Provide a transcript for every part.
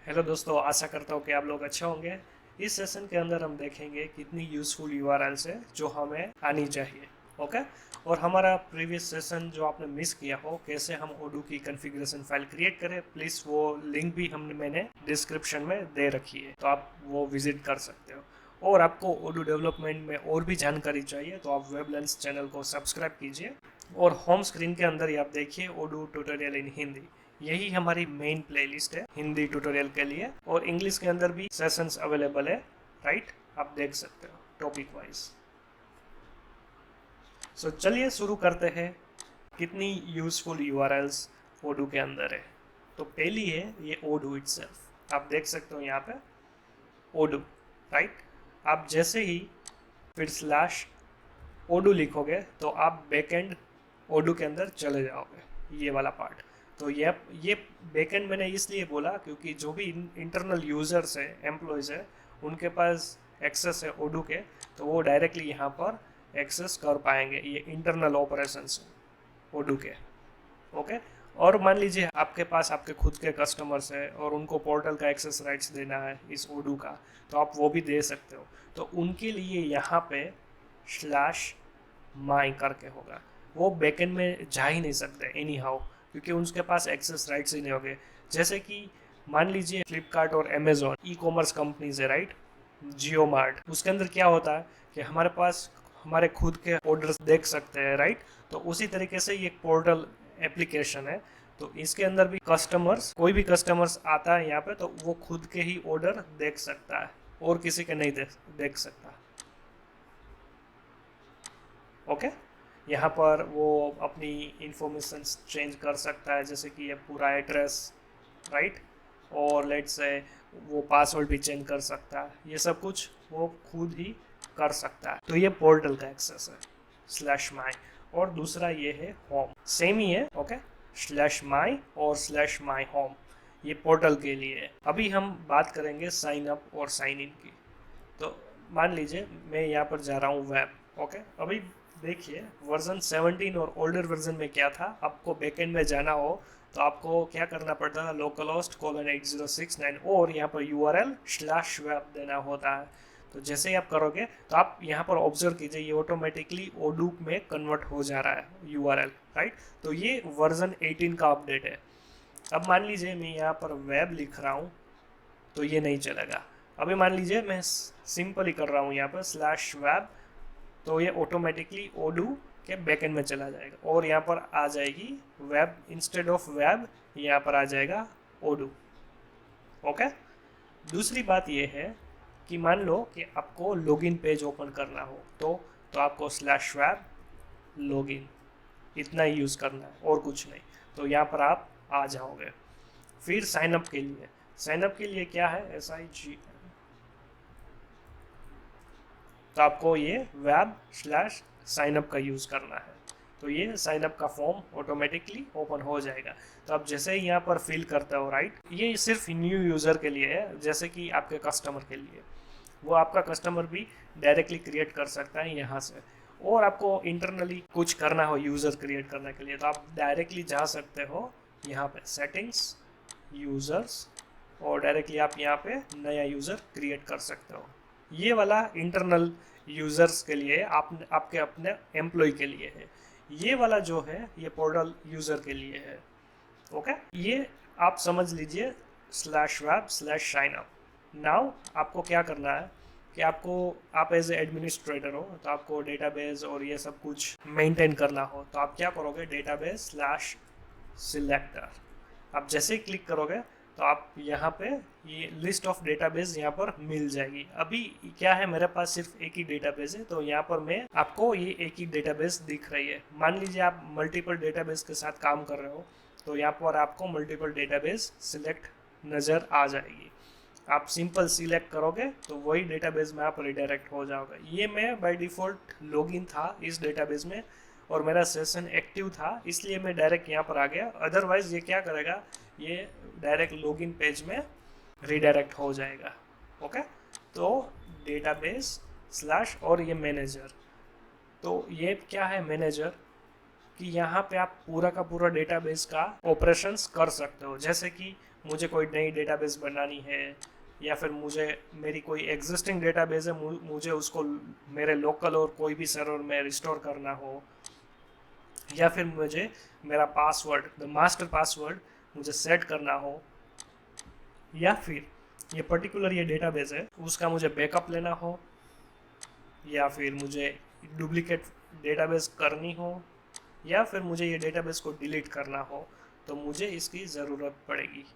Hello दोस्तों, आशा करता हूँ कि आप लोग अच्छे होंगे। इस सेशन के अंदर हम देखेंगे कितनी यूज़फुल यूआरएल्स है जो हमें आनी चाहिए। ओके। और हमारा प्रीवियस सेशन जो आपने मिस किया हो, कैसे हम ओडू की कॉन्फ़िगरेशन फाइल क्रिएट करें, प्लीज़ वो लिंक भी मैंने डिस्क्रिप्शन में दे रखी है, तो आप वो विजिट कर सकते हो। और आपको ओडू डेवलपमेंट में और भी जानकारी चाहिए तो आप वेबलेंस चैनल को सब्सक्राइब कीजिए। और होम स्क्रीन के अंदर ही आप देखिए ओडू ट्यूटोरियल इन हिंदी। यही हमारी मेन प्लेलिस्ट है हिंदी ट्यूटोरियल के लिए, और इंग्लिश के अंदर भी सेशंस अवेलेबल है। राइट, आप देख सकते हो टॉपिक वाइज। सो चलिए शुरू करते हैं। कितनी यूजफुल यूआरएल्स ओडू के अंदर है। तो पहली है ये ओडू इटसेल्फ, आप देख सकते हो यहाँ पे ओडू। राइट, आप जैसे ही फिर स्लैश ओडू लिखोगे तो आप बैकएंड ओडू के अंदर चले जाओगे, ये वाला पार्ट। तो ये बैकएंड मैंने इसलिए बोला क्योंकि जो भी इंटरनल यूजर्स है, एम्प्लॉयज़ है, उनके पास एक्सेस है ओडू के, तो वो डायरेक्टली यहाँ पर एक्सेस कर पाएंगे ये इंटरनल ऑपरेशंस ओडू के। ओके। और मान लीजिए आपके पास आपके खुद के कस्टमर्स है और उनको पोर्टल का एक्सेस राइट्स देना है इस ओडू का, तो आप वो भी दे सकते हो। तो उनके लिए यहाँ पे स्लैश माई करके होगा। वो बैकएंड में जा ही नहीं सकते एनी हाउ, क्योंकि उनके पास एक्सेस राइट्स ही नहीं होंगे। जैसे कि मान लीजिए फ्लिपकार्ट और अमेजोन ई कॉमर्स कंपनीज है, राइट, जियो मार्ट, उसके अंदर क्या होता है कि हमारे पास हमारे खुद के ऑर्डर्स देख सकते हैं, राइट। तो उसी तरीके से ये एक पोर्टल एप्लीकेशन है। तो इसके अंदर भी कस्टमर्स, कोई भी कस्टमर्स आता है यहाँ पे तो वो खुद के ही ऑर्डर देख सकता है और किसी के नहीं देख सकता। ओके। यहाँ पर वो अपनी इंफॉर्मेशन चेंज कर सकता है, जैसे कि ये पूरा एड्रेस, राइट, और लेट्स से वो पासवर्ड भी चेंज कर सकता है। ये सब कुछ वो खुद ही कर सकता है। तो ये पोर्टल का एक्सेस है स्लैश माई। और दूसरा ये है होम, सेम ही है। ओके, स्लैश माई और स्लैश माई होम, ये पोर्टल के लिए है। अभी हम बात करेंगे साइन अप और साइन इन की। तो मान लीजिए मैं यहाँ पर जा रहा हूँ वेब। ओके, अभी देखिए वर्जन 17 और ओल्डर वर्जन में क्या था, आपको बैकएंड में जाना हो तो आपको क्या करना पड़ता था, localhost:8069 और यहाँ पर URL स्लैश वेब देना होता है। तो जैसे ही आप करोगे तो आप यहाँ पर ऑब्जर्व कीजिए ये ऑटोमेटिकली ओडू में कन्वर्ट हो जा रहा है URL, राइट। तो ये वर्जन 18 का अपडेट है। अब मान लीजिए मैं यहाँ पर वेब लिख रहा हूँ तो ये नहीं चलेगा। अभी मान लीजिए मैं सिंपल ही कर रहा हूँ यहाँ पर स्लैश वेब, तो ये ऑटोमेटिकली ओडू के बैकएंड में चला जाएगा और यहाँ पर आ जाएगी वेब, इंस्टेड ऑफ वेब यहाँ पर आ जाएगा ओडू। ओके। दूसरी बात ये है कि मान लो कि आपको लॉगिन पेज ओपन करना हो तो आपको स्लैश वेब लॉगिन इतना ही यूज़ करना है और कुछ नहीं। तो यहाँ पर आप आ जाओगे। फिर साइनअप के लिए, साइनअप के लिए क्या है, SIG, तो आपको ये वेब स्लैश साइनअप का यूज़ करना है। तो ये साइनअप का फॉर्म ऑटोमेटिकली ओपन हो जाएगा। तो आप जैसे ही यहाँ पर फिल करते हो, राइट, ये सिर्फ न्यू यूज़र के लिए है, जैसे कि आपके कस्टमर के लिए। वो आपका कस्टमर भी डायरेक्टली क्रिएट कर सकता है यहाँ से। और आपको इंटरनली कुछ करना हो यूज़र क्रिएट करने के लिए तो आप डायरेक्टली जा सकते हो यहाँ पे सेटिंग्स, यूज़र्स, और डायरेक्टली आप यहाँ पे नया यूज़र क्रिएट कर सकते हो। ये वाला इंटरनल यूज़र्स के लिए, आपके अपने एम्प्लॉय के लिए है। ये वाला जो है ये पोर्टल यूज़र के लिए है। ओके, ये आप समझ लीजिए slash web slash sign up. Now आपको क्या करना है कि आप एज एडमिनिस्ट्रेटर हो तो आपको डेटाबेस और ये सब कुछ मेंटेन करना हो, तो आप क्या करोगे, डेटाबेस स्लैश सिलेक्टर। आप जैसे ही क्लिक करोगे तो आप यहाँ पे ये लिस्ट ऑफ डेटाबेस यहाँ पर मिल जाएगी। अभी क्या है, मेरे पास सिर्फ एक ही डेटाबेस है, तो यहाँ पर मैं आपको ये एक ही डेटाबेस दिख रही है। मान लीजिए आप मल्टीपल डेटाबेस के साथ काम कर रहे हो तो यहाँ पर आपको मल्टीपल डेटाबेस सिलेक्ट नज़र आ जाएगी। आप सिंपल सिलेक्ट करोगे तो वही डेटाबेस में आप रिडायरेक्ट हो जाओगे। ये मैं बाय डिफ़ॉल्ट लॉगिन था इस डेटाबेस में और मेरा सेशन एक्टिव था, इसलिए मैं डायरेक्ट यहाँ पर आ गया। अदरवाइज ये क्या करेगा, ये डायरेक्ट लॉगिन पेज में रिडायरेक्ट हो जाएगा। ओके, तो डेटाबेस स्लैश और ये मैनेजर, तो ये क्या है मैनेजर, कि यहाँ पे आप पूरा का पूरा डेटाबेस का ऑपरेशंस कर सकते हो। जैसे कि मुझे कोई नई डेटाबेस बनानी है, या फिर मुझे मेरी कोई एग्जिस्टिंग डेटाबेस है, मुझे उसको मेरे लोकल और कोई भी सर्वर में रिस्टोर करना हो, या फिर मुझे मेरा पासवर्ड, द मास्टर पासवर्ड मुझे सेट करना हो, या फिर ये पर्टिकुलर ये डेटाबेस है उसका मुझे बैकअप लेना हो, या फिर मुझे डुप्लीकेट डेटाबेस करनी हो, या फिर मुझे ये डेटाबेस को डिलीट करना हो, तो मुझे इसकी ज़रूरत पड़ेगी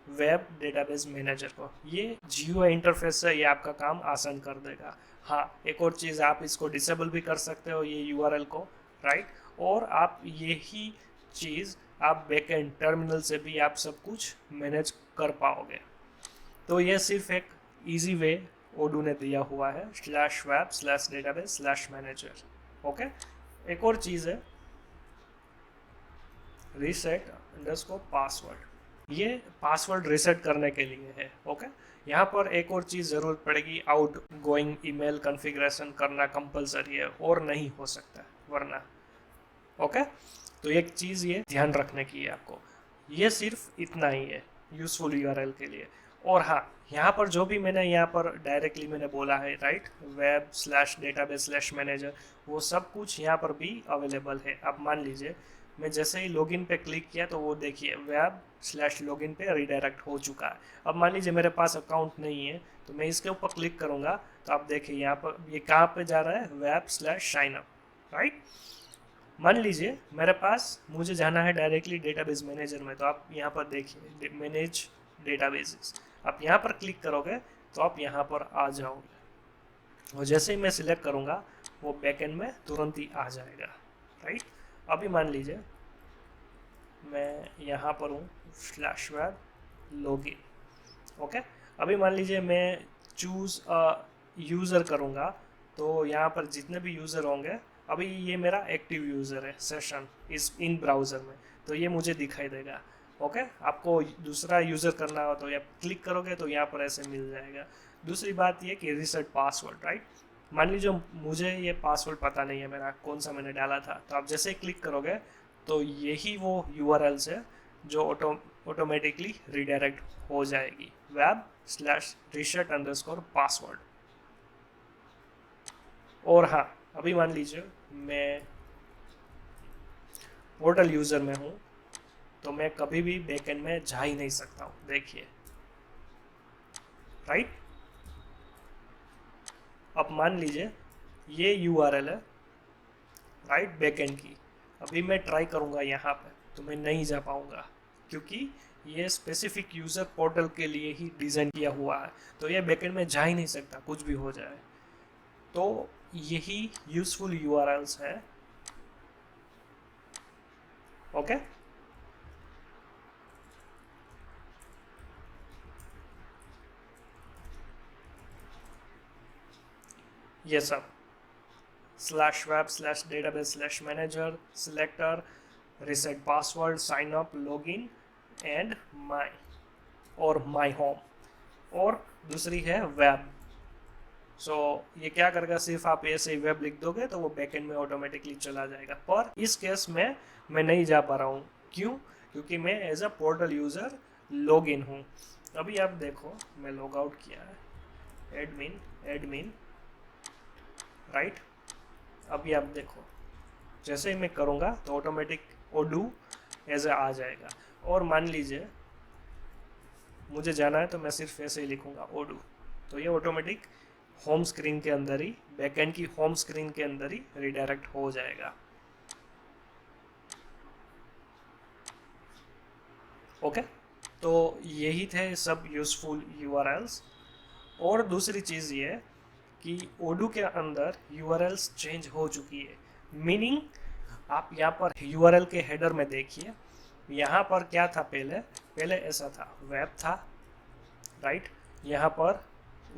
वेब डेटाबेस मैनेजर को। ये GUI इंटरफेस से ये आपका काम आसान कर देगा। हाँ, एक और चीज़, आप इसको डिसेबल भी कर सकते हो ये URL को, राइट। और आप यही चीज़ आप बैकएंड टर्मिनल से भी आप सब कुछ मैनेज कर पाओगे। तो ये सिर्फ एक इजी वे ओडू ने दिया हुआ है, /web/database/manager। ओके, एक और चीज़ है reset_password। ये पासवर्ड रिसेट करने के लिए है। ओके, यहाँ पर एक और चीज़ ज़रूरत पड़ेगी, आउट गोइंग ईमेल कॉन्फ़िगरेशन करना कंपलसरी है और नहीं हो सकता वरना। ओके, तो एक चीज़ ये ध्यान रखने की है आपको। ये सिर्फ इतना ही है यूज़फुल URL के लिए। और हाँ, यहाँ पर जो भी मैंने यहाँ पर डायरेक्टली मैंने बोला है, राइट, web/database/manager, वो सब कुछ यहाँ पर भी अवेलेबल है। अब मान लीजिए मैं जैसे ही लॉगिन पे क्लिक किया तो वो देखिए web/login पे रिडायरेक्ट हो चुका है। अब मान लीजिए मेरे पास अकाउंट नहीं है तो मैं इसके ऊपर क्लिक करूँगा तो आप देखिए यहाँ पर ये कहाँ पे जा रहा है, web/signup, राइट। मान लीजिए मेरे पास मुझे जाना है डायरेक्टली डेटाबेस मैनेजर में, तो आप यहाँ पर देखिए मैनेज डेटाबेसेस, आप यहाँ पर क्लिक करोगे तो आप यहाँ पर आ जाओगे, और जैसे ही मैं सिलेक्ट करूँगा वो बैकएंड में तुरंत ही आ जाएगा, राइट। अभी मान लीजिए मैं यहाँ पर हूँ /web/login। ओके, अभी मान लीजिए मैं चूज़ यूज़र करूँगा तो यहाँ पर जितने भी यूज़र होंगे, अभी ये मेरा एक्टिव यूज़र है सेशन इस इन ब्राउज़र में, तो ये मुझे दिखाई देगा। ओके, आपको दूसरा यूज़र करना हो तो आप क्लिक करोगे तो यहाँ पर ऐसे मिल जाएगा। दूसरी बात ये कि रिसेट पासवर्ड, राइट। मान लीजिए मुझे ये पासवर्ड पता नहीं है मेरा कौन सा मैंने डाला था, तो आप जैसे ही क्लिक करोगे तो यही वो URLs है जो ऑटोमेटिकली रिडायरेक्ट हो जाएगी web/reset_password। और हाँ, अभी मान लीजिए मैं पोर्टल यूज़र में हूँ तो मैं कभी भी बैकएंड में जा ही नहीं सकता हूँ, देखिए, राइट। अब मान लीजिए ये URL है, राइट, बैकएंड की। अभी मैं ट्राई करूँगा यहाँ पे तो मैं नहीं जा पाऊँगा, क्योंकि ये स्पेसिफिक यूज़र पोर्टल के लिए ही डिज़ाइन किया हुआ है, तो ये बैकएंड में जा ही नहीं सकता, कुछ भी हो जाए। तो यही यूज़फुल URLs है। ओके, ये सब /web/database/manager, selector, reset password, sign up, login and my और my home, और दूसरी है वेब। सो ये क्या करेगा, सिर्फ आप ऐसे ही वेब लिख दोगे तो वो बैकएंड में ऑटोमेटिकली चला जाएगा। पर इस केस में मैं नहीं जा पा रहा हूँ, क्यों? क्योंकि मैं as a portal user log in हूँ। अभी आप देखो मैं लॉग आउट किया है, एडमिन, राइट। अभी आप देखो जैसे ही मैं करूँगा तो ऑटोमेटिक ओडू एज आ जाएगा। और मान लीजिए मुझे जाना है तो मैं सिर्फ ऐसे ही लिखूँगा ओडू, तो ये ऑटोमेटिक होम स्क्रीन के अंदर ही, बैकएंड की होम स्क्रीन के अंदर ही रिडायरेक्ट हो जाएगा। ओके, तो यही थे सब यूज़फुल URLs। और दूसरी चीज़ ये कि ओडू के अंदर URLs चेंज हो चुकी है, मीनिंग आप यहाँ पर URL के हेडर में देखिए, यहाँ पर क्या था, पहले ऐसा था, वेब था, राइट। यहाँ पर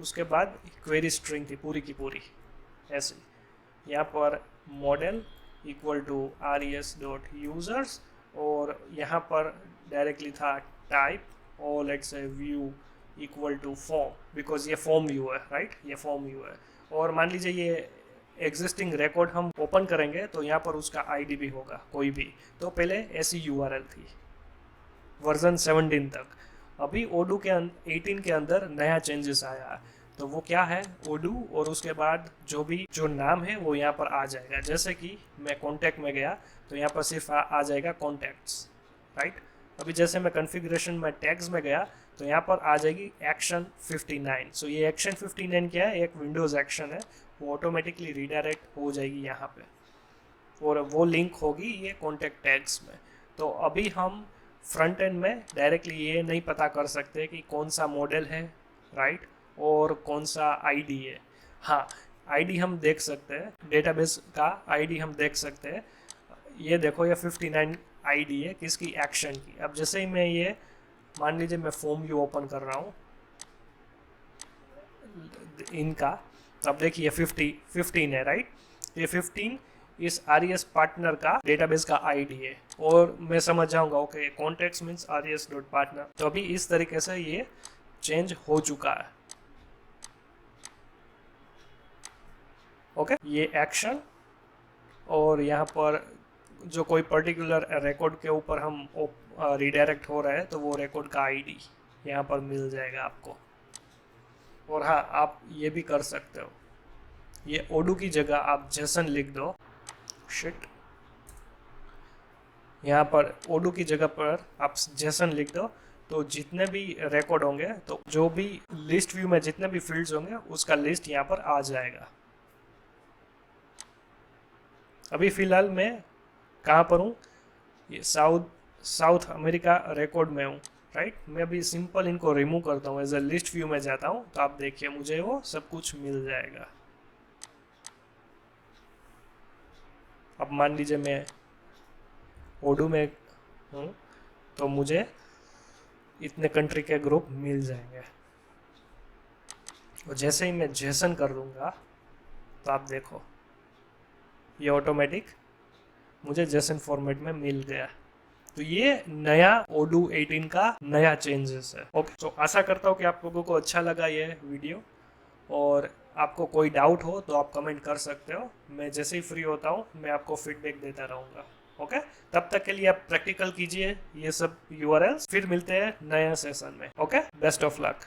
उसके बाद क्वेरी स्ट्रिंग थी पूरी की पूरी ऐसे, यहाँ पर मॉडल इक्वल टू res.users, और यहाँ पर डायरेक्टली था टाइप और let's say view equal to form, because ये फॉर्म व्यू है, राइट, ये फॉर्म व्यू है। और मान लीजिए ये एग्जिस्टिंग रिकॉर्ड हम ओपन करेंगे तो यहाँ पर उसका आईडी भी होगा कोई भी। तो पहले ऐसी यूआरएल थी वर्जन 17 तक। अभी ओडू के 18 के अंदर नया चेंजेस आया, तो वो क्या है, ओडू और उसके बाद जो नाम है वो यहाँ पर आ जाएगा। जैसे कि मैं कॉन्टैक्ट में गया तो यहाँ पर सिर्फ आ जाएगा कॉन्टैक्ट्स, राइट। अभी जैसे मैं कॉन्फ़िगरेशन में टैग्स में गया तो यहाँ पर आ जाएगी एक्शन 59। सो ये एक्शन 59 क्या है, एक विंडोज़ एक्शन है, वो ऑटोमेटिकली रीडायरेक्ट हो जाएगी यहाँ पे और वो लिंक होगी ये कॉन्टैक्ट टैग्स में। तो अभी हम फ्रंट एंड में डायरेक्टली ये नहीं पता कर सकते कि कौन सा मॉडल है, राइट, और कौन सा आईडी है। हाँ, आईडी हम देख सकते हैं, डेटाबेस का आईडी हम देख सकते हैं। ये देखो, ये 59 आईडी है किसकी, एक्शन की। अब जैसे ही मैं ये मान लीजिए मैं फॉर्म व्यू ओपन कर रहा हूँ इनका, तो अब देखिए 15 है, राइट। ये 15 इस RES पार्टनर का डेटाबेस का आईडी है और मैं समझ जाऊंगा ओके कॉन्टेक्ट्स मींस RES.partner। तो अभी इस तरीके से ये चेंज हो चुका है। ओके, ये एक्शन और यहाँ पर जो कोई पर्टिकुलर रिकॉर्ड के ऊपर हम रीडायरेक्ट हो रहा है तो वो रिकॉर्ड का आईडी यहाँ पर मिल जाएगा आपको। और हाँ, आप ये भी कर सकते हो, ये ओडू की जगह आप जेसन लिख दो। शिट, यहाँ पर ओडू की जगह पर आप जेसन लिख दो, तो जितने भी रिकॉर्ड होंगे, तो जो भी लिस्ट व्यू में जितने भी फील्ड्स होंगे उसका लिस्ट यहाँ पर आ जाएगा। अभी फिलहाल मैं कहाँ पर हूँ, ये साउथ अमेरिका रिकॉर्ड में हूँ, राइट। मैं अभी सिंपल इनको रिमूव करता हूँ, एज अ लिस्ट व्यू में जाता हूँ, तो आप देखिए मुझे वो सब कुछ मिल जाएगा। अब मान लीजिए मैं ओडू में हूँ तो मुझे इतने कंट्री के ग्रुप मिल जाएंगे। और जैसे ही मैं जेसन कर दूंगा तो आप देखो ये ऑटोमेटिक मुझे जेसन फॉर्मेट में मिल गया। तो ये नया ओडू 18 का नया चेंजेस है। ओके, तो आशा करता हूँ कि आप लोगों को अच्छा लगा ये वीडियो, और आपको कोई डाउट हो तो आप कमेंट कर सकते हो। मैं जैसे ही फ्री होता हूँ मैं आपको फीडबैक देता रहूँगा। ओके, तब तक के लिए आप प्रैक्टिकल कीजिए ये सब URLs, फिर मिलते हैं नया सेशन में। Okay, best of luck.